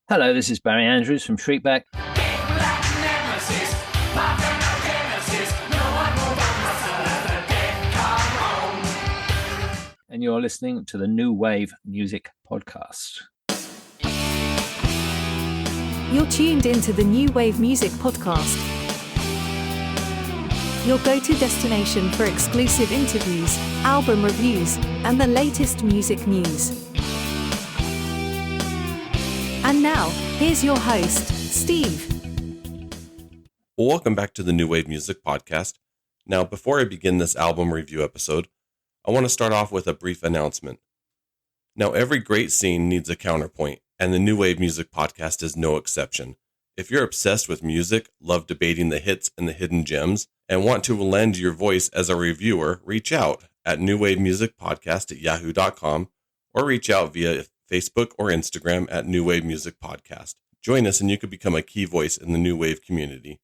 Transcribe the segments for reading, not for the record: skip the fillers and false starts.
Hello, this is Barry Andrews from Shriekback. And you're listening to the New Wave Music Podcast. You're tuned into the New Wave Music Podcast, your go-to destination for exclusive interviews, album reviews, and the latest music news. And now, here's your host, Steve. Well, welcome back to the New Wave Music Podcast. Now, before I begin this album review episode, I want to start off with a brief announcement. Now, every great scene needs a counterpoint, and the New Wave Music Podcast is no exception. If you're obsessed with music, love debating the hits and the hidden gems, and want to lend your voice as a reviewer, reach out at newwavemusicpodcast@yahoo.com or reach out via Facebook or Instagram at New Wave Music Podcast. Join us and you could become a key voice in the New Wave community.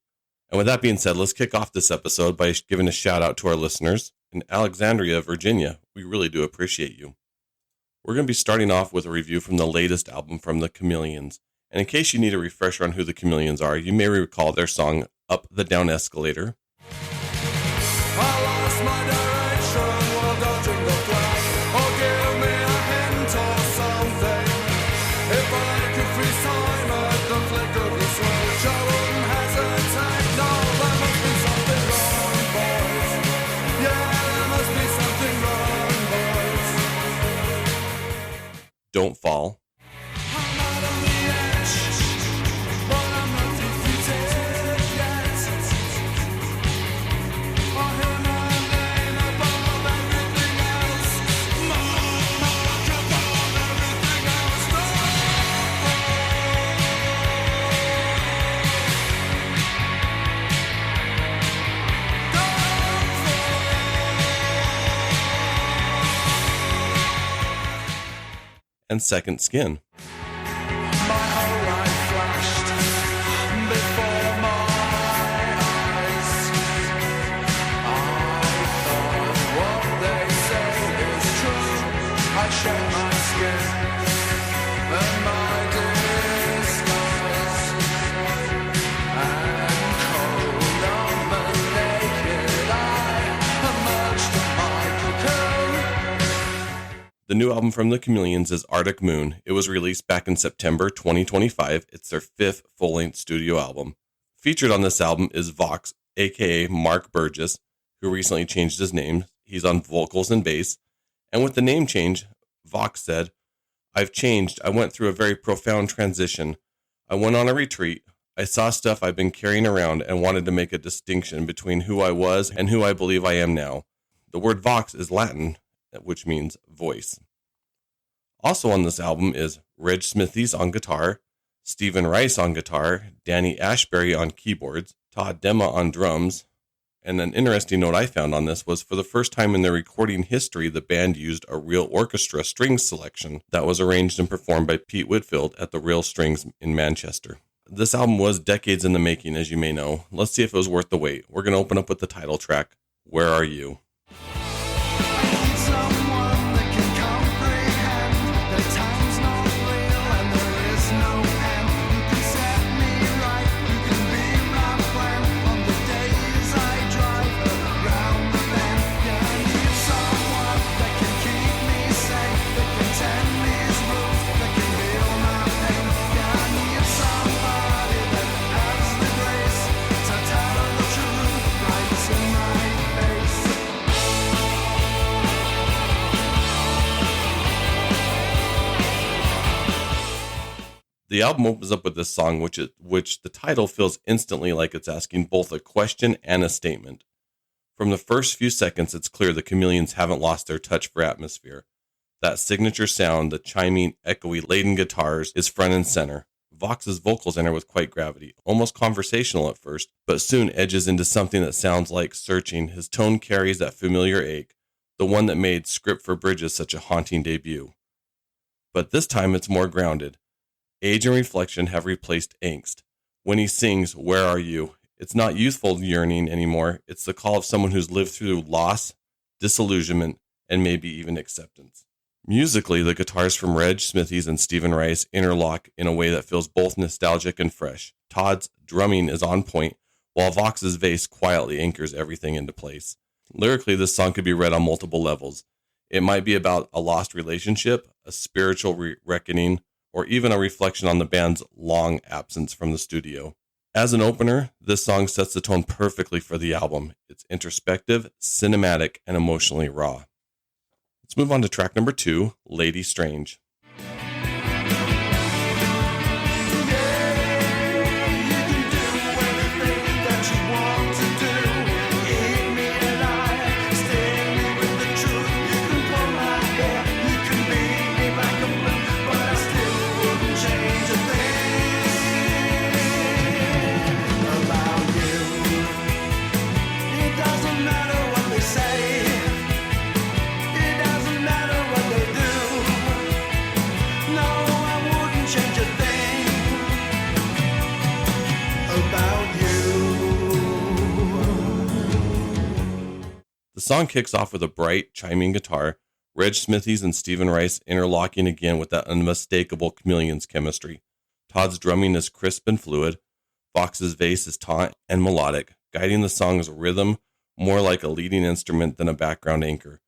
And with that being said, let's kick off this episode by giving a shout out to our listeners in Alexandria, Virginia. We really do appreciate you. We're going to be starting off with a review from the latest album from the Chameleons. And in case you need a refresher on who the Chameleons are, you may recall their song Up the Down Escalator. Don't Fall. And Second Skin. The new album from the Chameleons is Arctic Moon. It was released back in September 2025. It's their fifth full-length studio album. Featured on this album is Vox, aka Mark Burgess, who recently changed his name. He's on vocals and bass. And with the name change, Vox said, "I've changed. I went through a very profound transition. I went on a retreat. I saw stuff I've been carrying around and wanted to make a distinction between who I was and who I believe I am now." The word Vox is Latin, which means voice. Also on this album is Reg Smithies on guitar, Stephen Rice on guitar, Danny Ashbury on keyboards, Todd Dema on drums. And an interesting note I found on this was for the first time in their recording history, the band used a real orchestra strings selection that was arranged and performed by Pete Whitfield at the Real Strings in Manchester. This album was decades in the making, as you may know. Let's see if it was worth the wait. We're going to open up with the title track, Where Are You? The album opens up with this song, which the title feels instantly like it's asking both a question and a statement. From the first few seconds, it's clear the Chameleons haven't lost their touch for atmosphere. That signature sound, the chiming, echoey, laden guitars, is front and center. Vox's vocals enter with quite gravity, almost conversational at first, but soon edges into something that sounds like searching. His tone carries that familiar ache, the one that made Script for Bridges such a haunting debut. But this time it's more grounded. Age and reflection have replaced angst. When he sings, "Where are you?" it's not youthful yearning anymore. It's the call of someone who's lived through loss, disillusionment, and maybe even acceptance. Musically, the guitars from Reg Smithies and Stephen Rice interlock in a way that feels both nostalgic and fresh. Todd's drumming is on point, while Vox's bass quietly anchors everything into place. Lyrically, this song could be read on multiple levels. It might be about a lost relationship, a spiritual reckoning, or even a reflection on the band's long absence from the studio. As an opener, this song sets the tone perfectly for the album. It's introspective, cinematic, and emotionally raw. Let's move on to track number 2, Lady Strange. The song kicks off with a bright, chiming guitar, Reg Smithies and Stephen Rice interlocking again with that unmistakable Chameleons chemistry. Todd's drumming is crisp and fluid. Vox's bass is taut and melodic, guiding the song's rhythm more like a leading instrument than a background anchor.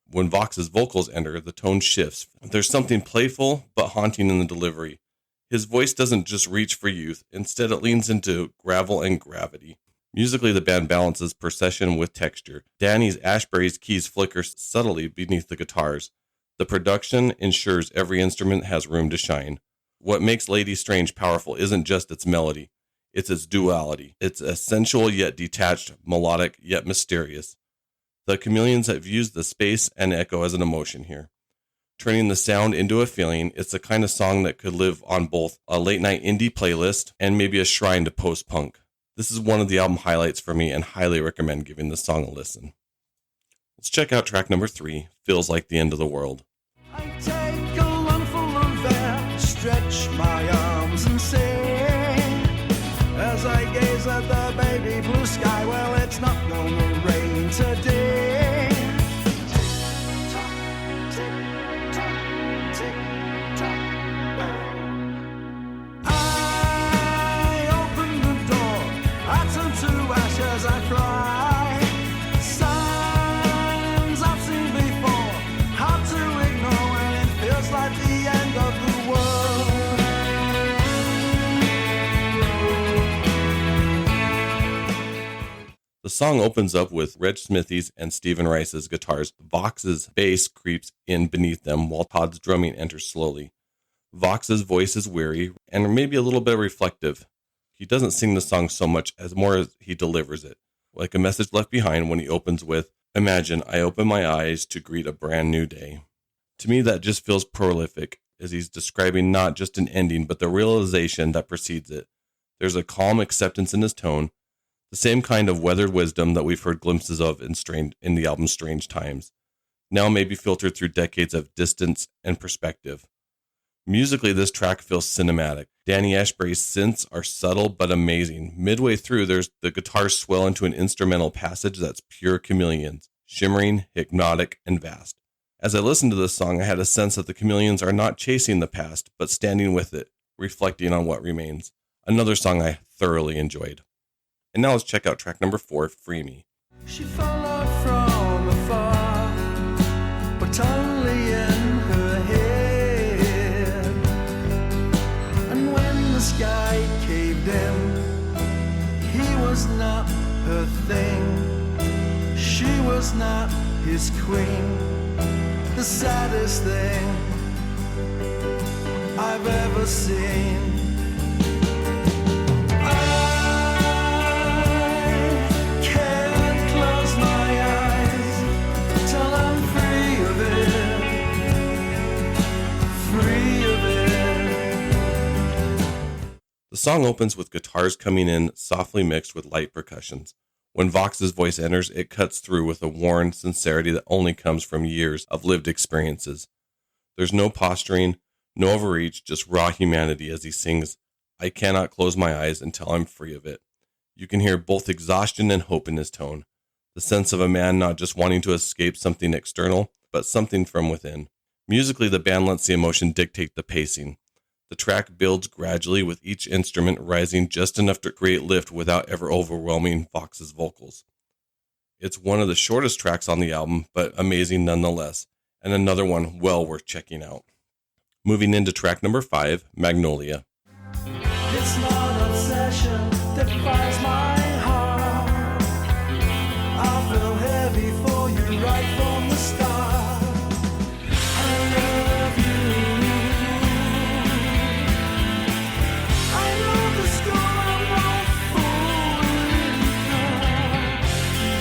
When Vox's vocals enter, the tone shifts. There's something playful but haunting in the delivery. His voice doesn't just reach for youth. Instead, it leans into gravel and gravity. Musically, the band balances procession with texture. Danny Ashbury's keys flicker subtly beneath the guitars. The production ensures every instrument has room to shine. What makes Lady Strange powerful isn't just its melody, it's its duality. It's essential yet detached, melodic yet mysterious. The Chameleons have used the space and echo as an emotion here. Turning the sound into a feeling, it's the kind of song that could live on both a late-night indie playlist and maybe a shrine to post-punk. This is one of the album highlights for me and highly recommend giving this song a listen. Let's check out track number 3, Feels Like the End of the World. I take a lungful of air, stretch my arms and say, as I gaze at the baby blue sky, well, it's not gonna rain today. The song opens up with Reg Smithies and Stephen Rice's guitars. Vox's bass creeps in beneath them while Todd's drumming enters slowly. Vox's voice is weary and maybe a little bit reflective. He doesn't sing the song so much as more as he delivers it, like a message left behind when he opens with, "Imagine I open my eyes to greet a brand new day." To me, that just feels prolific, as he's describing not just an ending, but the realization that precedes it. There's a calm acceptance in his tone, the same kind of weathered wisdom that we've heard glimpses of in the album Strange Times, now maybe filtered through decades of distance and perspective. Musically, this track feels cinematic. Danny Ashbury's synths are subtle but amazing. Midway through, the guitars swell into an instrumental passage that's pure Chameleons, shimmering, hypnotic, and vast. As I listened to this song, I had a sense that the Chameleons are not chasing the past, but standing with it, reflecting on what remains. Another song I thoroughly enjoyed. And now let's check out track number 4, Free Me. She followed from afar, but only in her head. And when the sky caved in, he was not her thing. She was not his queen. The saddest thing I've ever seen. The song opens with guitars coming in softly mixed with light percussions. When Vox's voice enters, it cuts through with a worn sincerity that only comes from years of lived experiences. There's no posturing, no overreach, just raw humanity as he sings, "I cannot close my eyes until I'm free of it." You can hear both exhaustion and hope in his tone, the sense of a man not just wanting to escape something external, but something from within. Musically, the band lets the emotion dictate the pacing. The track builds gradually with each instrument rising just enough to create lift without ever overwhelming Vox's vocals. It's one of the shortest tracks on the album, but amazing nonetheless, and another one well worth checking out. Moving into track number 5, Magnolia. It's not obsession that defines my heart. I feel heavy for you right from the start. I love you. I know the score won't fool you.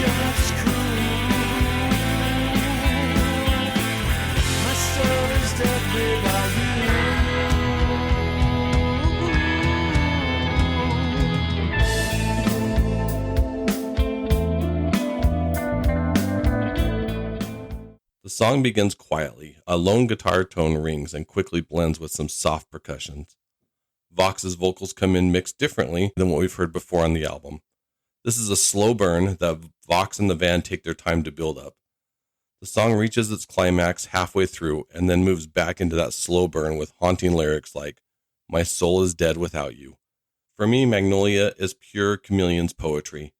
That's cruel. My soul is dead without you. The song begins quietly. A lone guitar tone rings and quickly blends with some soft percussions. Vox's vocals come in mixed differently than what we've heard before on the album. This is a slow burn that Vox and the band take their time to build up. The song reaches its climax halfway through and then moves back into that slow burn with haunting lyrics like, "My soul is dead without you." For me, Magnolia is pure Chameleons poetry.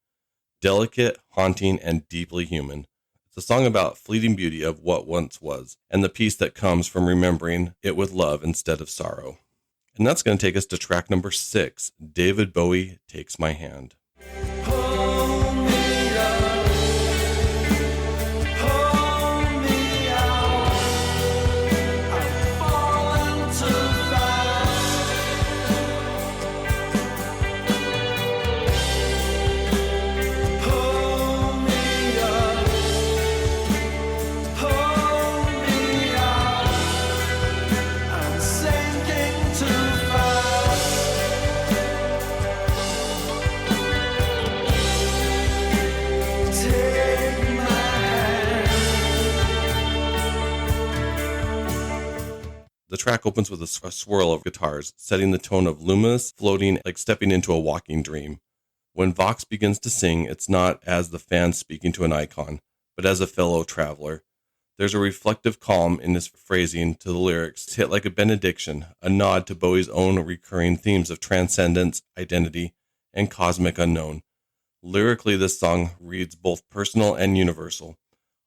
Delicate, haunting, and deeply human. It's a song about fleeting beauty of what once was, and the peace that comes from remembering it with love instead of sorrow. And that's going to take us to track number 6, David Bowie Takes My Hand. Pull me up, pull me out. I'm falling too fast. Pull me up, pull me out. I'm sinking too fast. Take my hand. The track opens with a swirl of guitars, setting the tone of luminous, floating, like stepping into a walking dream. When Vox begins to sing, it's not as the fan speaking to an icon, but as a fellow traveler. There's a reflective calm in his phrasing to the lyrics, hit like a benediction, a nod to Bowie's own recurring themes of transcendence, identity, and cosmic unknown. Lyrically, this song reads both personal and universal.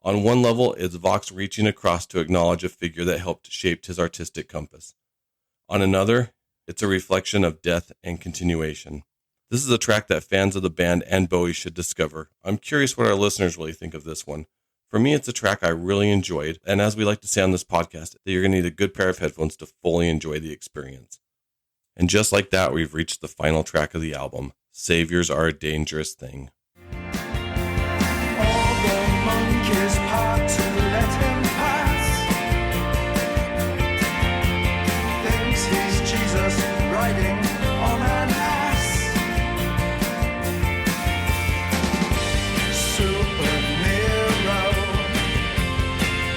On one level, it's Vox reaching across to acknowledge a figure that helped shape his artistic compass. On another, it's a reflection of death and continuation. This is a track that fans of the band and Bowie should discover. I'm curious what our listeners really think of this one. For me, it's a track I really enjoyed, and as we like to say on this podcast, that you're going to need a good pair of headphones to fully enjoy the experience. And just like that, we've reached the final track of the album, Saviors Are a Dangerous Thing. All the monkeys part to let him pass. Thinks he's Jesus riding on an ass. Super Nero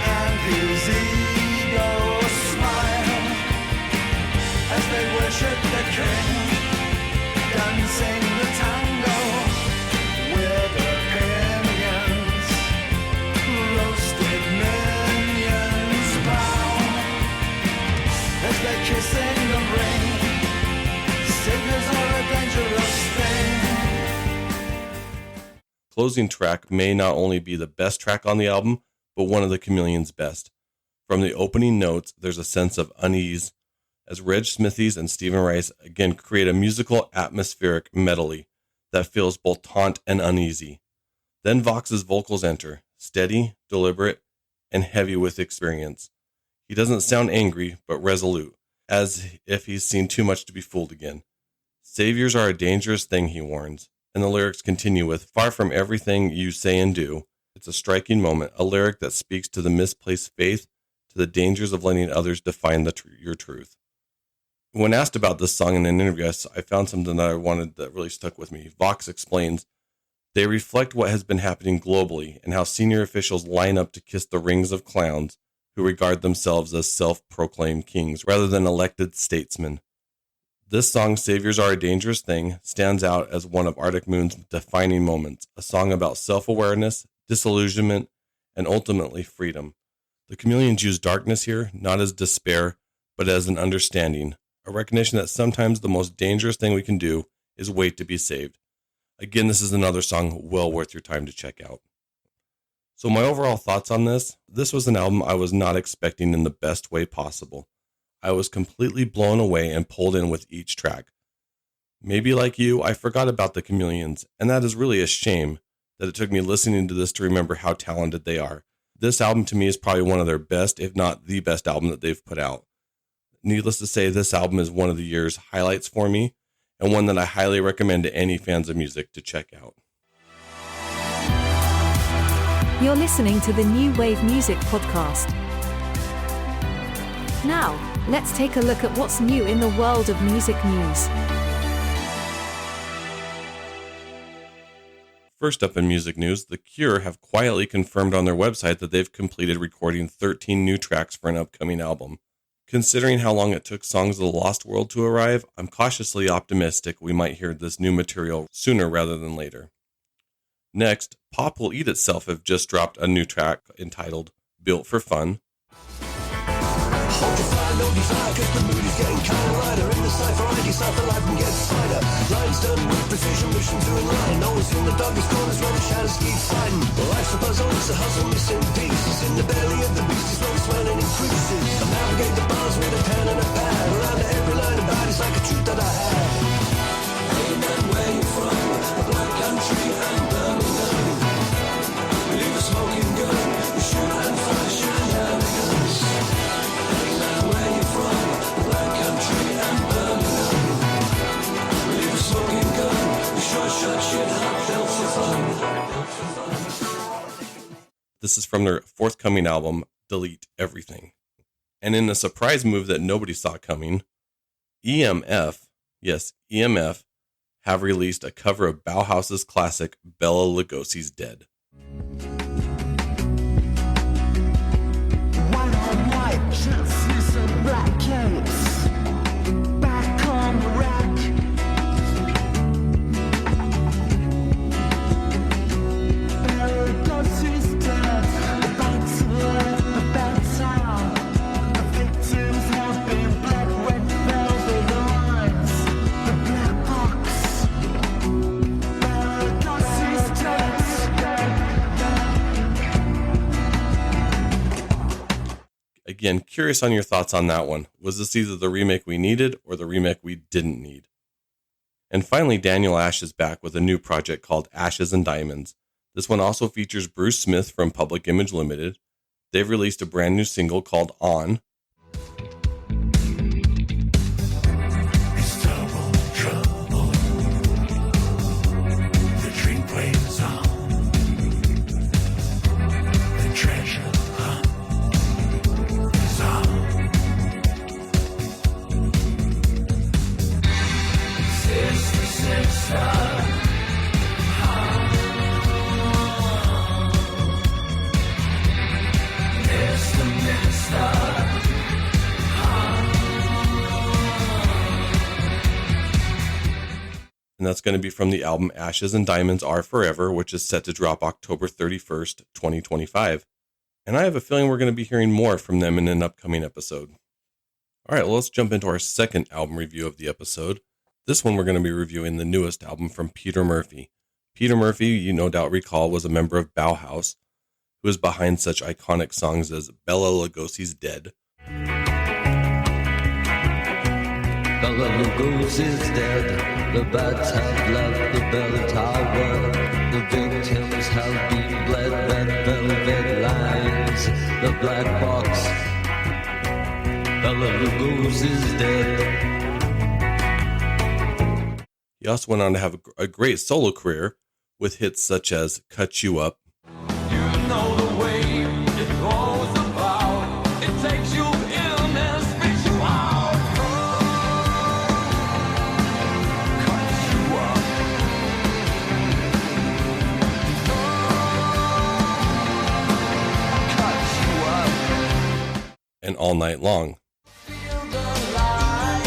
and his ego smile as they worship the king, dancing the tango with opinions. Roasted minions bow as they're kissing the ring. Saviors are a dangerous thing. Closing track may not only be the best track on the album, but one of the Chameleons' best. From the opening notes, there's a sense of unease, as Reg Smithies and Stephen Rice again create a musical atmospheric medley that feels both taut and uneasy. Then Vox's vocals enter, steady, deliberate, and heavy with experience. He doesn't sound angry, but resolute, as if he's seen too much to be fooled again. Saviors are a dangerous thing, he warns, and the lyrics continue with, "Far from everything you say and do." It's a striking moment, a lyric that speaks to the misplaced faith, to the dangers of letting others define your truth. When asked about this song in an interview, I found something that really stuck with me. Vox explains, "They reflect what has been happening globally and how senior officials line up to kiss the rings of clowns who regard themselves as self-proclaimed kings rather than elected statesmen." This song, Saviors Are a Dangerous Thing, stands out as one of Arctic Moon's defining moments, a song about self-awareness, disillusionment, and ultimately freedom. The Chameleons use darkness here, not as despair, but as an understanding, a recognition that sometimes the most dangerous thing we can do is wait to be saved. Again, this is another song well worth your time to check out. So my overall thoughts on this was an album I was not expecting in the best way possible. I was completely blown away and pulled in with each track. Maybe like you, I forgot about the Chameleons, and that is really a shame that it took me listening to this to remember how talented they are. This album to me is probably one of their best, if not the best album that they've put out. Needless to say, this album is one of the year's highlights for me, and one that I highly recommend to any fans of music to check out. You're listening to the New Wave Music Podcast. Now, let's take a look at what's new in the world of music news. First up in music news, The Cure have quietly confirmed on their website that they've completed recording 13 new tracks for an upcoming album. Considering how long it took Songs of the Lost World to arrive, I'm cautiously optimistic we might hear this new material sooner rather than later. Next, Pop Will Eat Itself have just dropped a new track entitled Built for Fun. Hold your fire, no desire, cause the mood is getting kinda lighter. In the cypher, I decipher life and get spider. Lines done with precision, mission to enlighten. Always from the darkest corners where the shadows keep fighting. Life's a puzzle, it's a hustle, missing pieces. In the belly of the beast is where the swelling increases. I navigate the bars with a pen and a pad. Around every line of bodies like a truth that I had. Hey man, where you from? A black country and Birmingham. We leave a smoking gun, we shoot and fire shenanigans. Where you from? Black country and Birmingham. We leave a smoking gun. We sure shot shit hot, built for fun. This is from their forthcoming album, Delete Everything. And in a surprise move that nobody saw coming, EMF, yes, EMF, have released a cover of Bauhaus's classic Bela Lugosi's Dead. Black capes, back on the rack. Lugosi's dead, about to let the bats out. The victims have been black, red velvet lines. The black box. Lugosi's dead. Again, curious on your thoughts on that one. Was this either the remake we needed or the remake we didn't need? And finally, Daniel Ash is back with a new project called Ashes and Diamonds. This one also features Bruce Smith from Public Image Limited. They've released a brand new single called On. It's double trouble. The drink waves on. The treasure hunt is on. Sister, sister. And that's going to be from the album Ashes and Diamonds Are Forever, which is set to drop October 31st, 2025. And I have a feeling we're going to be hearing more from them in an upcoming episode. All right, well, let's jump into our second album review of the episode. This one we're going to be reviewing the newest album from Peter Murphy. Peter Murphy, you no doubt recall, was a member of Bauhaus, who is behind such iconic songs as Bela Lugosi's Dead. Bela Lugosi's dead. The bats have left the bell tower. The victims have been bled. Red velvet lines. The black box. Bela Lugosi's dead. He also went on to have a great solo career with hits such as Cut You Up. You know the way it goes about. It takes you in and spits you out. Cut you up. Cut you up. And All Night Long. Feel the light.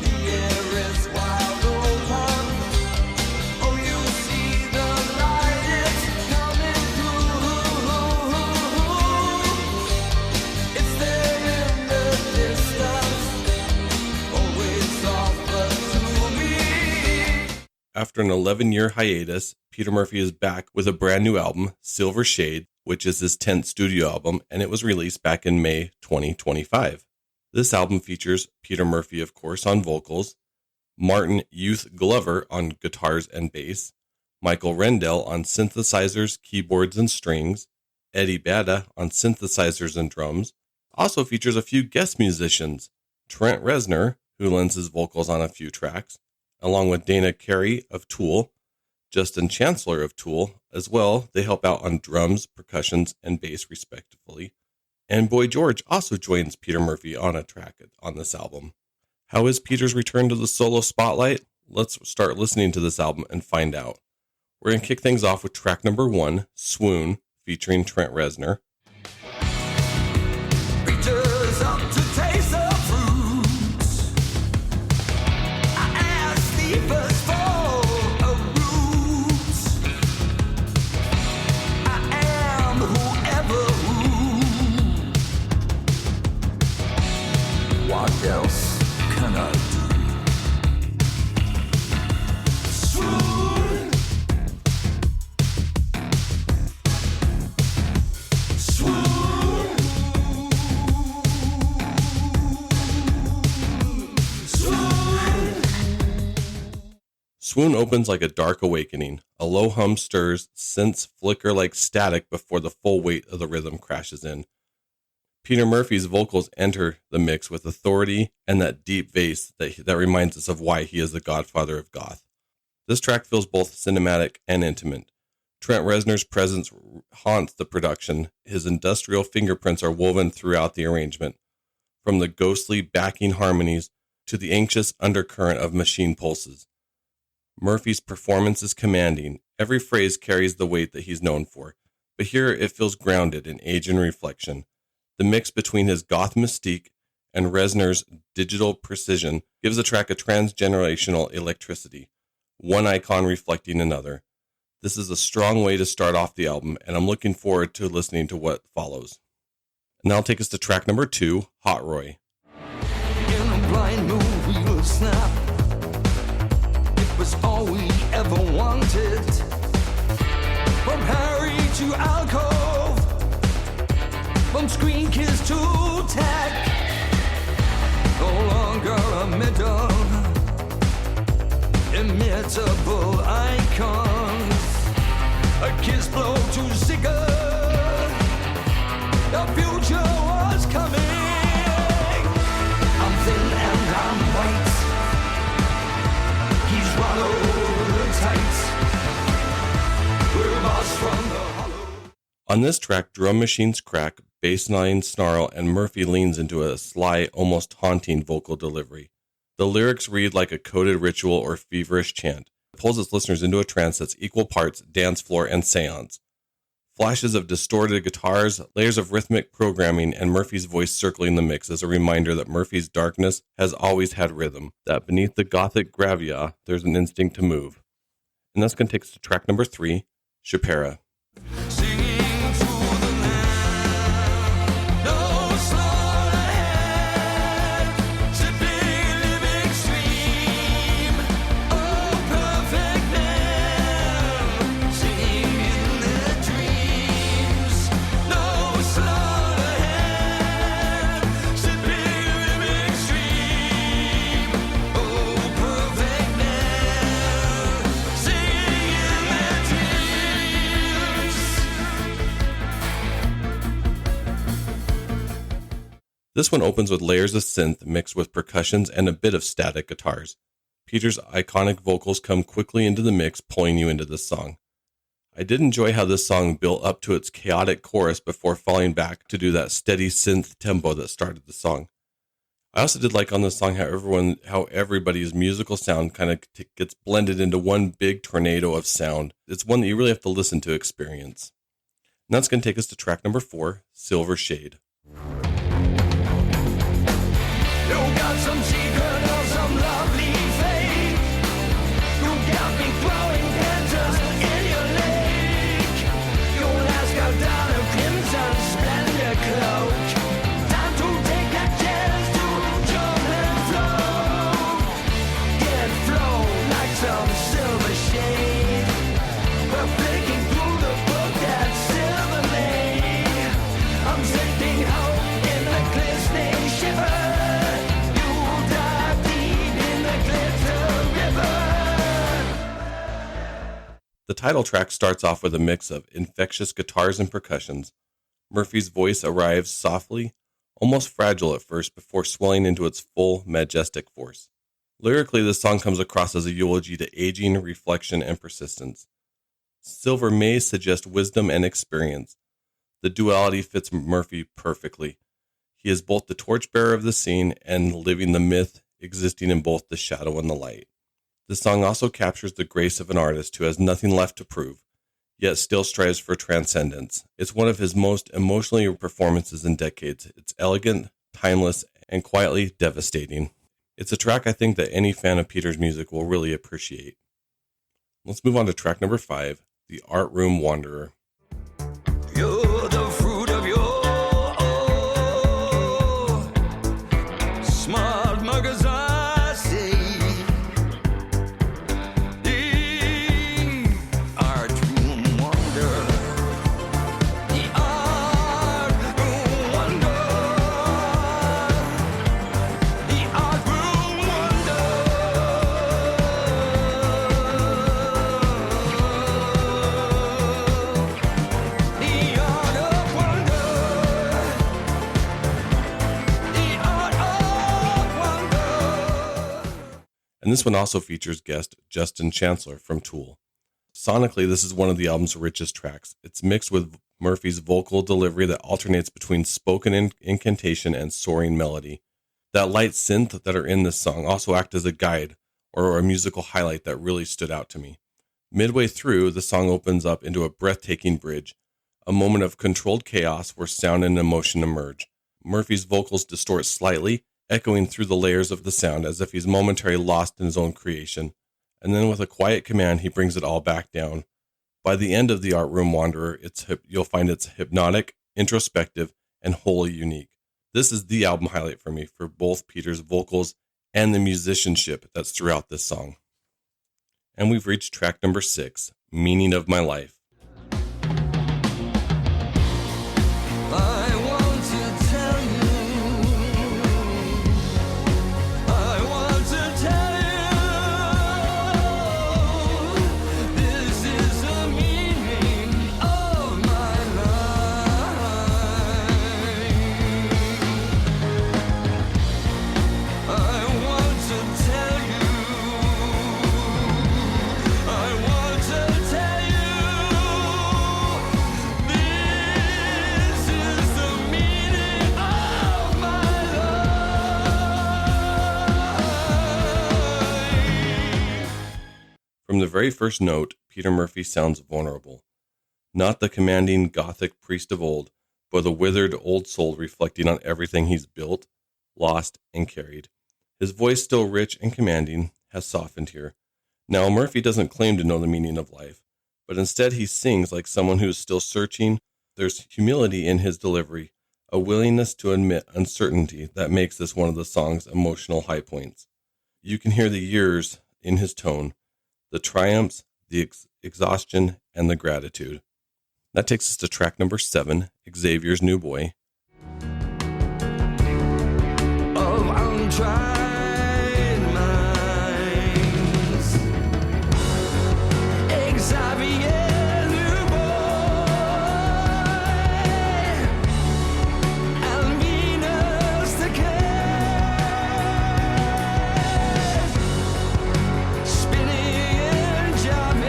The air is wide open. Oh, you see the light, it's coming through. After an 11-year hiatus, Peter Murphy is back with a brand new album, Silver Shade, which is his 10th studio album, and it was released back in May 2025. This album features Peter Murphy, of course, on vocals, Martin Youth Glover on guitars and bass, Michael Rendell on synthesizers, keyboards, and strings, Eddie Bada on synthesizers and drums. Also features a few guest musicians, Trent Reznor, who lends his vocals on a few tracks, along with Dana Carey of Tool, Justin Chancellor of Tool, as well. They help out on drums, percussions, and bass, respectively. And Boy George also joins Peter Murphy on a track on this album. How is Peter's return to the solo spotlight? Let's start listening to this album and find out. We're going to kick things off with track number 1, Swoon, featuring Trent Reznor. Reaches up to taste the fruits. I asked the first for a roots. I am whoever who. What else can I do? Swoon. Swoon opens like a dark awakening. A low hum stirs, synths flicker like static before the full weight of the rhythm crashes in. Peter Murphy's vocals enter the mix with authority and that deep bass that reminds us of why he is the godfather of goth. This track feels both cinematic and intimate. Trent Reznor's presence haunts the production. His industrial fingerprints are woven throughout the arrangement, from the ghostly backing harmonies to the anxious undercurrent of machine pulses. Murphy's performance is commanding. Every phrase carries the weight that he's known for, but here it feels grounded in age and reflection. The mix between his goth mystique and Reznor's digital precision gives the track a transgenerational electricity, one icon reflecting another. This is a strong way to start off the album, and I'm looking forward to listening to what follows. And that'll take us to track number 2, Hot Roy. In a blind move we will snap. It was all we ever wanted. From Harry to alcove, from screen kiss to tech. No longer a middle, immutable icons. A kiss blow to Zigger. The future was coming. I'm thin and I'm white. He's swallowed tight. We're lost from the hollow. On this track, drum machines crack, bass lines snarl, and Murphy leans into a sly, almost haunting vocal delivery. The lyrics read like a coded ritual or feverish chant. It pulls its listeners into a trance that's equal parts dance floor and seance. Flashes of distorted guitars, layers of rhythmic programming, and Murphy's voice circling the mix as a reminder that Murphy's darkness has always had rhythm, that beneath the gothic gravia, there's an instinct to move. And that's going to take us to track number 3, Chapera. This one opens with layers of synth mixed with percussions and a bit of static guitars. Peter's iconic vocals come quickly into the mix, pulling you into this song. I did enjoy how this song built up to its chaotic chorus before falling back to do that steady synth tempo that started the song. I also did like on this song how everybody's musical sound kind of gets blended into one big tornado of sound. It's one that you really have to listen to experience. And that's going to take us to track number 4, Silver Shade. You got some secret or some lovely fake. You got me throwing dancers in your lake. You'll ask her down a crimson splendor cloak. Time to take a chance to jump and flow. Get flow like some silver The title track starts off with a mix of infectious guitars and percussions. Murphy's voice arrives softly, almost fragile at first, before swelling into its full, majestic force. Lyrically, this song comes across as a eulogy to aging, reflection, and persistence. Silver may suggest wisdom and experience. The duality fits Murphy perfectly. He is both the torchbearer of the scene and living the myth, existing in both the shadow and the light. The song also captures the grace of an artist who has nothing left to prove, yet still strives for transcendence. It's one of his most emotionally performances in decades. It's elegant, timeless, and quietly devastating. It's a track I think that any fan of Peter's music will really appreciate. Let's move on to track number 5, The Art Room Wanderer. You're the fruit of your smart muggers, I say. The art room wonder. The art room wonder. The art room wonder. The art of wonder. The art of wonder. And this one also features guest Justin Chancellor from Tool. Sonically, this is one of the album's richest tracks. It's mixed with Murphy's vocal delivery that alternates between spoken incantation and soaring melody. That light synth that are in this song also act as a guide or a musical highlight that really stood out to me. Midway through, the song opens up into a breathtaking bridge, a moment of controlled chaos where sound and emotion emerge. Murphy's vocals distort slightly, echoing through the layers of the sound as if he's momentarily lost in his own creation. And then with a quiet command, he brings it all back down. By the end of The Art Room Wanderer, you'll find it's hypnotic, introspective, and wholly unique. This is the album highlight for me for both Peter's vocals and the musicianship that's throughout this song. And we've reached track number 6, Meaning of My Life. I want to tell you. I want to tell you. This is the meaning of my life. I want to tell you. I want to tell you. This is the meaning of my life. From the very first note, Peter Murphy sounds vulnerable. Not the commanding Gothic priest of old, but the withered old soul reflecting on everything he's built, lost, and carried. His voice, still rich and commanding, has softened here. Now, Murphy doesn't claim to know the meaning of life, but instead he sings like someone who is still searching. There's humility in his delivery, a willingness to admit uncertainty that makes this one of the song's emotional high points. You can hear the years in his tone, the triumphs, the exhaustion, and the gratitude. That takes us to track number 7, Xavier's New Boy. Of untried minds. Xavier, new boy. Almina's the cat. Spinning and jamming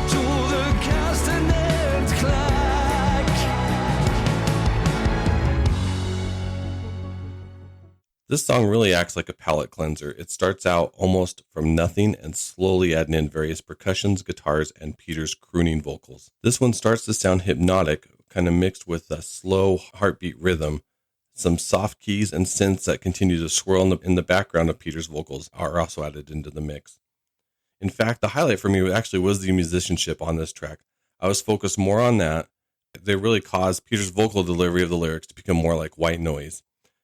to the castanet clack. This song really acts like a palate cleanser. It starts out almost from nothing and slowly adding in various percussions, guitars, and Peter's crooning vocals. This one starts to sound hypnotic, kind of mixed with a slow heartbeat rhythm. Some soft keys and synths that continue to swirl in the background of Peter's vocals are also added into the mix. In fact, the highlight for me actually was the musicianship on this track. I was focused more on that. They really caused Peter's vocal delivery of the lyrics to become more like white noise.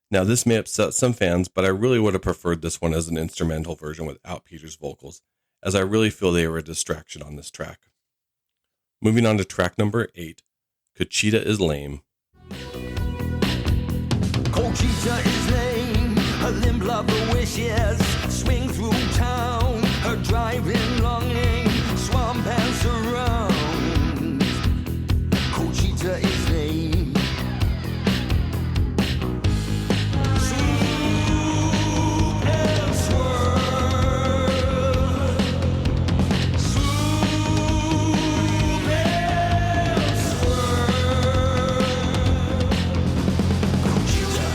Now, this may upset some fans, but I really would have preferred this one as an instrumental version without Peter's vocals, as I really feel they were a distraction on this track. Moving on to track number 8, Conchita is Lame. Conchita is lame, her limb love the wishes, swing through town, her driving longing, swamp and surround. Conchita is name. Swoop and swirl. Swoop and swirl. Conchita.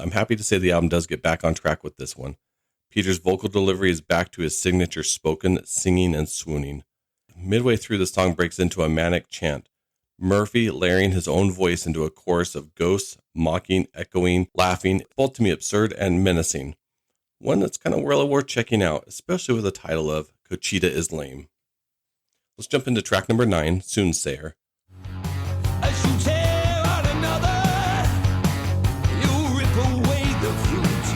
I'm happy to say the album does get back on track with this one. Peter's vocal delivery is back to his signature spoken singing and swooning. Midway through, the song breaks into a manic chant, Murphy layering his own voice into a chorus of ghosts, mocking, echoing, laughing, both to me absurd and menacing. One that's kind of well worth checking out, especially with the title of Conchita is Lame. Let's jump into track number 9, Soonsayer. As you tear out another, you rip away the fruit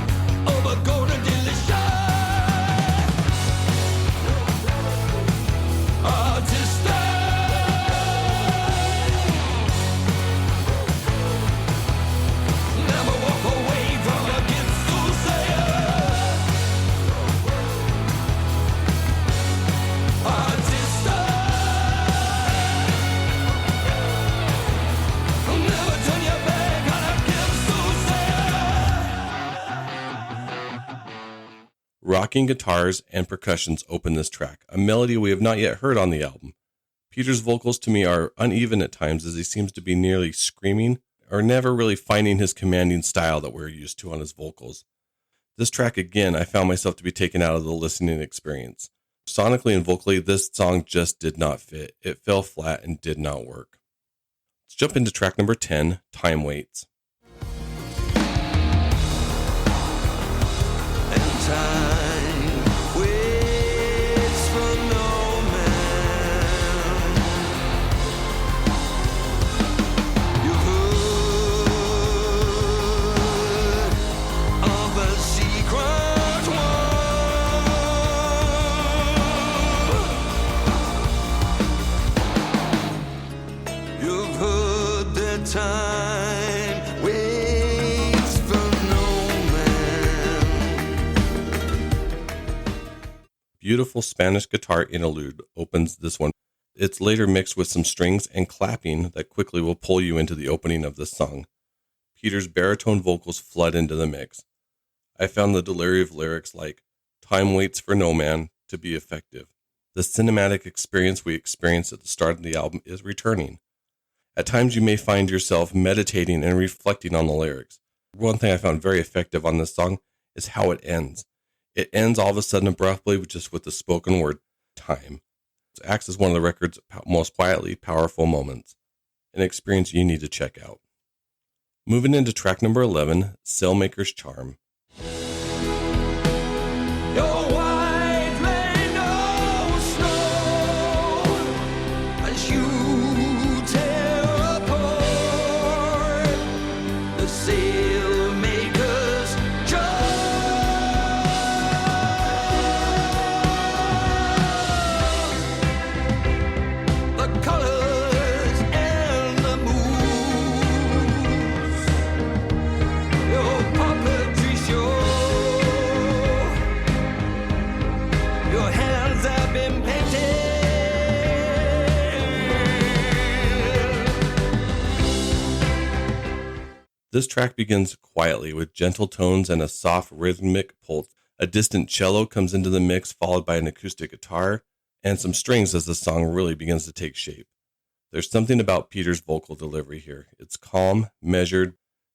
of a golden delicious. Artista. Never walk away from a gift to say. Artista. Never turn your back on a gift to say. Rocking guitars and percussions open this track, a melody we have not yet heard on the album. Peter's vocals to me are uneven at times as he seems to be nearly screaming or never really finding his commanding style that we're used to on his vocals. This track again, I found myself to be taken out of the listening experience. Sonically and vocally, this song just did not fit. It fell flat and did not work. Let's jump into track number 10, Time Waits. And time waits for no man. You heard of a secret one. You've heard that time waits for no man. Beautiful Spanish guitar interlude opens this one. It's later mixed with some strings and clapping that quickly will pull you into the opening of this song. Peter's baritone vocals flood into the mix. I found the delivery of lyrics like "Time waits for no man" to be effective. The cinematic experience we experienced at the start of the album is returning. At times you may find yourself meditating and reflecting on the lyrics. One thing I found very effective on this song is how it ends. It ends all of a sudden abruptly just with the spoken word, time. It acts as one of the record's most quietly powerful moments, an experience you need to check out. Moving into track number 11, Sailmaker's Charm. Your white rain of snow as you tear apart the sailmaker's charm. The colors and the moves, your puppetry show. Your hands have been painted. This track begins quietly with gentle tones and a soft rhythmic pulse. A distant cello comes into the mix, followed by an acoustic guitar and some strings as the song really begins to take shape. There's something about Peter's vocal delivery here. It's calm, measured.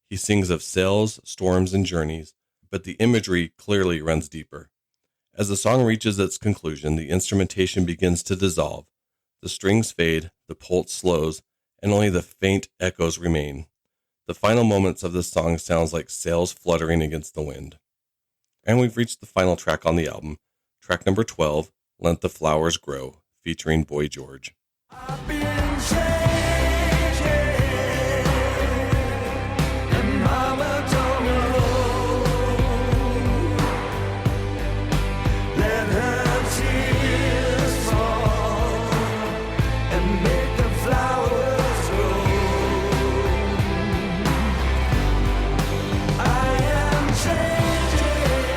He sings of sails, storms, and journeys, but the imagery clearly runs deeper. As the song reaches its conclusion, the instrumentation begins to dissolve. The strings fade, the pulse slows, and only the faint echoes remain. The final moments of this song sounds like sails fluttering against the wind. And we've reached the final track on the album, track number 12, Let the Flowers Grow, featuring Boy George. I've been changing, and Mama told me, let her tears fall and make the flowers grow. I am changing.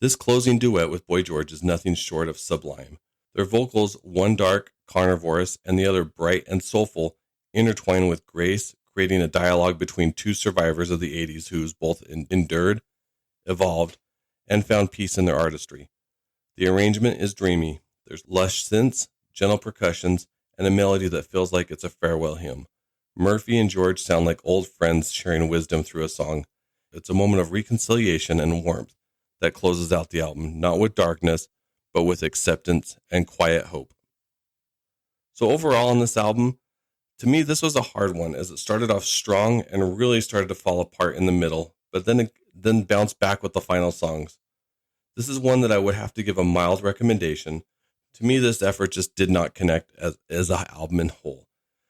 This closing duet with Boy George is nothing short of sublime. Their vocals, one dark, carnivorous, and the other bright and soulful, intertwine with grace, creating a dialogue between two survivors of the 80s who's both endured, evolved, and found peace in their artistry. The arrangement is dreamy. There's lush synths, gentle percussions, and a melody that feels like it's a farewell hymn. Murphy and George sound like old friends sharing wisdom through a song. It's a moment of reconciliation and warmth that closes out the album, not with darkness, but with acceptance and quiet hope. So overall on this album, to me, this was a hard one as it started off strong and really started to fall apart in the middle, but then bounced back with the final songs. This is one that I would have to give a mild recommendation. To me, this effort just did not connect as an album in whole.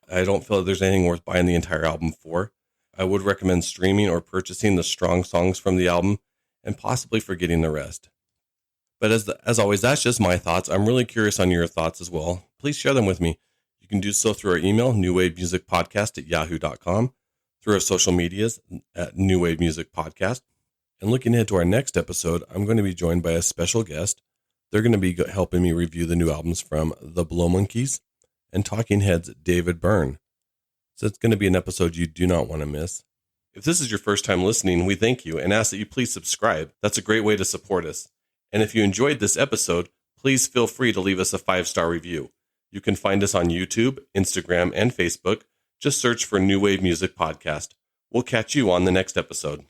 I don't feel that there's anything worth buying the entire album for. I would recommend streaming or purchasing the strong songs from the album and possibly forgetting the rest. But as always, that's just my thoughts. I'm really curious on your thoughts as well. Please share them with me. You can do so through our email, newwavemusicpodcast@yahoo.com, through our social medias at New Wave Music Podcast. And looking ahead to our next episode, I'm going to be joined by a special guest. They're going to be helping me review the new albums from the Blow Monkeys and Talking Heads' David Byrne. So it's going to be an episode you do not want to miss. If this is your first time listening, we thank you and ask that you please subscribe. That's a great way to support us. And if you enjoyed this episode, please feel free to leave us a 5-star review. You can find us on YouTube, Instagram, and Facebook. Just search for New Wave Music Podcast. We'll catch you on the next episode.